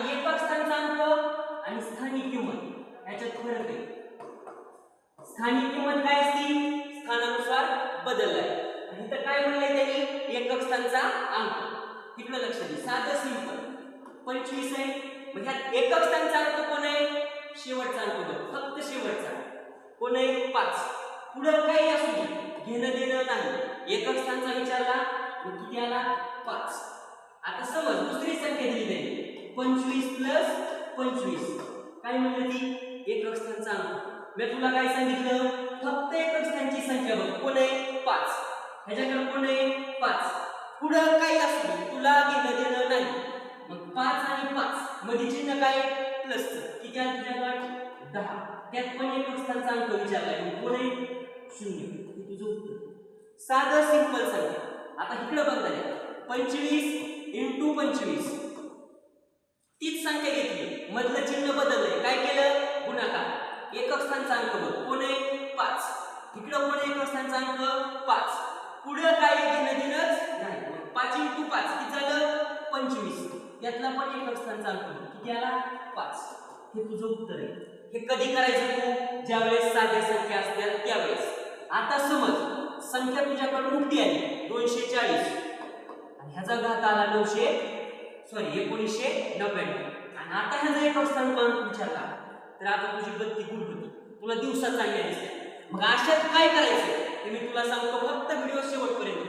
एकक स्थानचा अंक आणि स्थानिक किंमत याच्यात फरक आहे. स्थानिक किंमत काय असते? स्थानानुसार बदललाय. आणि इथं काय म्हणलंय त्यांनी? एकक स्थानचा अंक. इकडे लक्ष दे. साधं सिंपल 25 आहे. मग ह्यात एकक स्थानचा अंक कोण आहे? शेवटचा अंक बघ, फक्त शेवटचा. कोण आहे? 5. पुढं काही असू दे, घेणं देणं नाही. एकक स्थानचा विचारला मग किती आला? 5. आता समज दुसरी संख्या दिली नाही, 25 प्लस 25. काय म्हणलं ती? एकक स्थानचा अंक. मी तुला काय सांगितलं? फक्त एकक स्थानची संख्या बघ. कोण आहे? 5. ह्याच्याकडे कोण आहे? 5. पुढं काही असू दे, तुला घेणं देणं नाही. मग 5 आणि 5 मध्ये चिन्ह काय? प्लसचं. किती आलं तुझ्याकडे? 10. त्यात पण एकक स्थानचा अंक विचारलाय. कोण आहे? 0. हे तुझं उत्तर. साधं सिंपल संख्या. आता इकडे बघ ना, 25 × 25. तीच संख्या घेतली, मधलं चिन्ह बदललंय. काय केलं? गुणाकार. एकक स्थानचा अंक बघ. कोण आहे? 5. इकडं कोण आहे? एकक स्थानचा अंक 5. पुढे काय घेणं देणंच नाही. 5 × 5 किती झालं? 25. यातला पण एकक स्थानचा अंक किती आला? 5. हे तुझं उत्तर आहे. हे कधी करायचं तू? ज्यावेळेस साध्या संख्या असतात त्यावेळेस. आता समज संख्या तुझ्याकडे मोठी आली 240 आणि ह्याचा घात आला 1999 आणि आता ह्याचा एकक स्थानचा अंक विचारला तर आता तुझी गती गुड होती. तुला दिवसात चांगल्या दिसते. मग अशात काय करायचं ते मी तुला सांगतो. फक्त व्हिडिओ शेवटपर्यंत